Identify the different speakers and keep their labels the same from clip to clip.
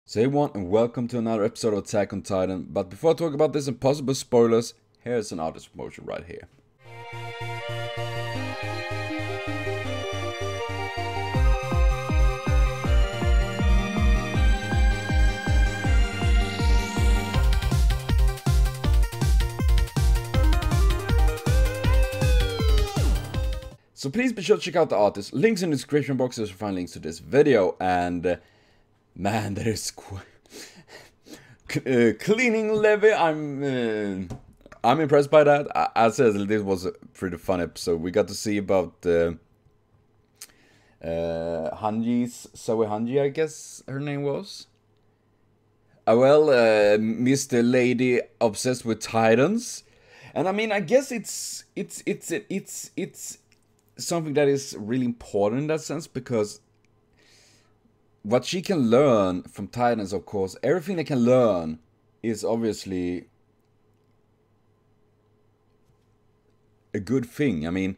Speaker 1: So hey everyone, and welcome to another episode of Attack on Titan. But before I talk about this and possible spoilers, here's an artist promotion right here. So please be sure to check out the artist. Links in the description box, you'll find links to this video. And man, there is cleaning levy. I'm impressed by that. I said this was a pretty fun episode. We got to see about Hanji's Zoe Hanji, I guess her name was. Mr. Lady obsessed with Titans, and I mean, I guess it's something that is really important in that sense, because what she can learn from Titans, of course, everything they can learn is obviously a good thing. I mean,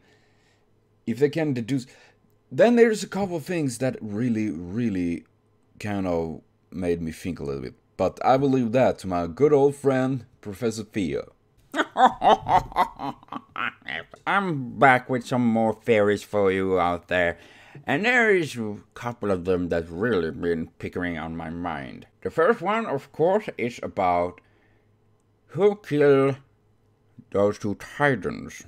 Speaker 1: if they can deduce, then there's a couple of things that really kind of made me think a little bit. But I will leave that to my good old friend, Professor Theo.
Speaker 2: I'm back with some more theories for you out there. And there is a couple of them that really been pickering on my mind. The first one, of course, is about who killed those two Titans.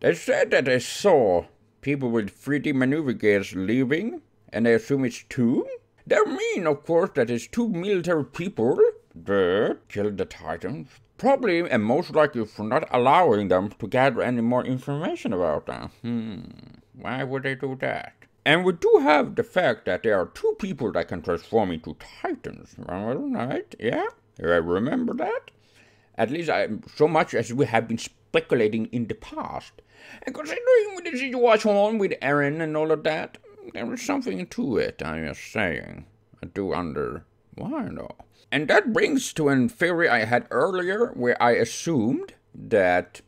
Speaker 2: They said that they saw people with 3D maneuver gears leaving, and they assume it's two. That means, of course, that it's two military people that killed the Titans. Probably and most likely for not allowing them to gather any more information about them. Why would they do that? And we do have the fact that there are two people that can transform into Titans. Right? Yeah? I remember that. At least so much as we have been speculating in the past. And considering with the situation with Eren and all of that, there is something to it, I'm just saying. I do wonder why though. And that brings to a theory I had earlier, where I assumed that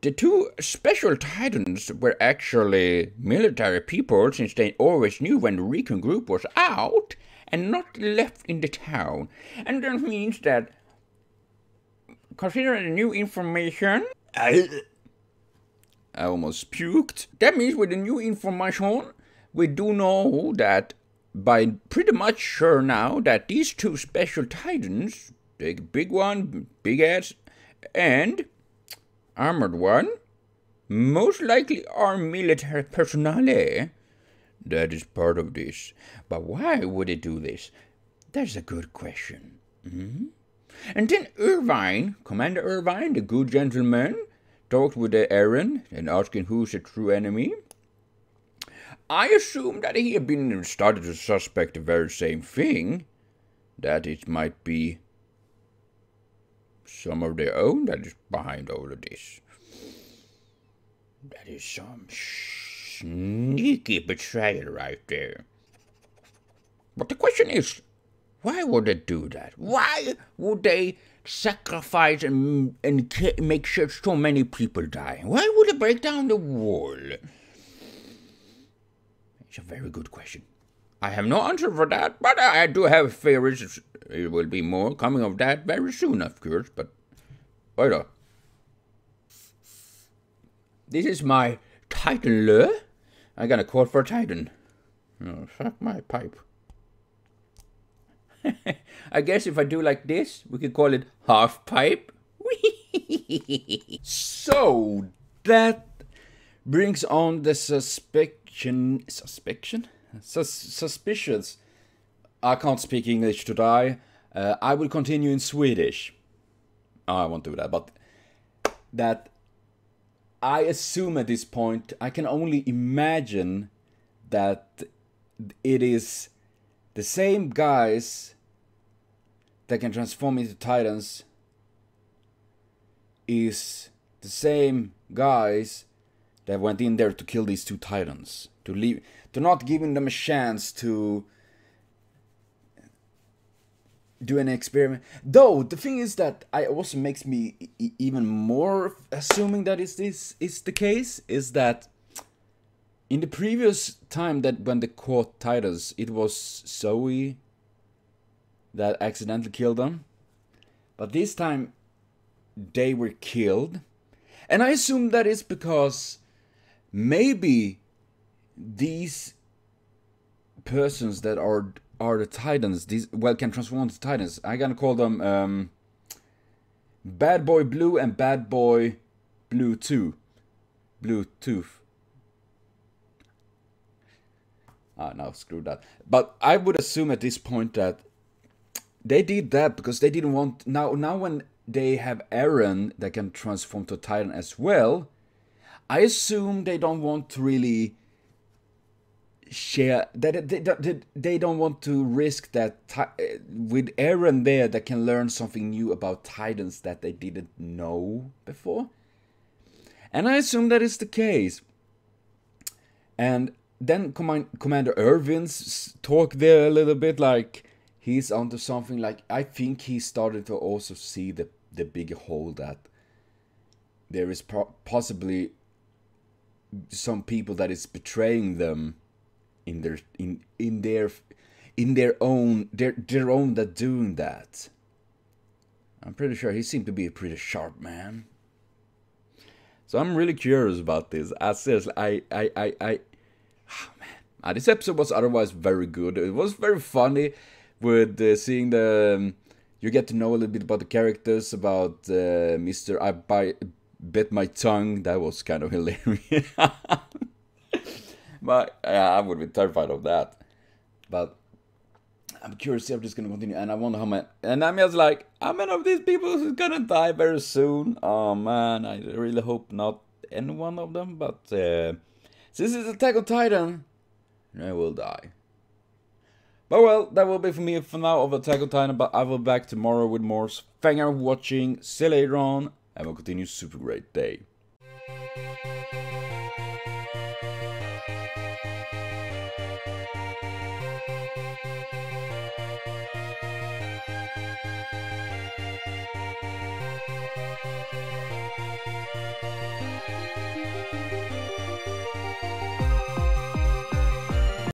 Speaker 2: the two special Titans were actually military people, since they always knew when the Recon group was out and not left in the town. And that means that, considering the new information, I almost puked. That means with the new information, we do know that by pretty much sure now that these two special Titans, the big one, big ass, and armored one, most likely are military personnel that is part of this. But why would they do this? That's a good question. And then Irvine, Commander Irvine, the good gentleman, talked with Eren and asking who's the true enemy. I assume that he had been started to suspect the very same thing, that it might be some of their own that is behind all of this. That is some sneaky betrayal right there. But the question is, why would they do that? Why would they sacrifice and make sure so many people die? Why would they break down the wall? It's a very good question. I have no answer for that, but I do have theories. There will be more coming of that very soon, of course, but wait up. This is my Titan lure. I got a quote for Titan. Oh, suck my pipe. I guess if I do like this, we could call it half pipe.
Speaker 1: So that brings on the suspicions. I can't speak English today. I will continue in Swedish. Oh, I won't do that, but that I assume at this point, I can only imagine that it is the same guys that can transform into Titans is the same guys that went in there to kill these two Titans, to not giving them a chance to do an experiment. Though the thing is that I also makes me even more assuming that this is the case, is that In the previous time that when they caught Titans, it was Zoe that accidentally killed them. But this time, they were killed. And I assume that is because maybe these persons that are the Titans, these can transform into Titans. I'm gonna call them Bad Boy Blue and Bad Boy Blue 2. Bluetooth. No, screw that. But I would assume at this point that they did that because they didn't want... Now when they have Eren that can transform to Titan as well, I assume they don't want to really share... They don't want to risk that with Eren there that can learn something new about Titans that they didn't know before. And I assume that is the case. And then Commander Irvin's talk there a little bit, like he's onto something. Like I think he started to also see the big hole that there is possibly some people that is betraying them in their own that doing that. I'm pretty sure he seemed to be a pretty sharp man. So I'm really curious about this. Seriously, oh man, this episode was otherwise very good. It was very funny with seeing the. You get to know a little bit about the characters, about Mr. I bit my tongue. That was kind of hilarious. But I would be terrified of that. But I'm curious to see how this is going to continue. And I wonder how many... And I'm just like, how many of these people is going to die very soon? Oh man, I really hope not any one of them. But since it's Attack on Titan, they will die. But well, that will be for me for now of Attack on Titan. But I will be back tomorrow with more. Thank you for watching. See you later on. Have a continued super great day.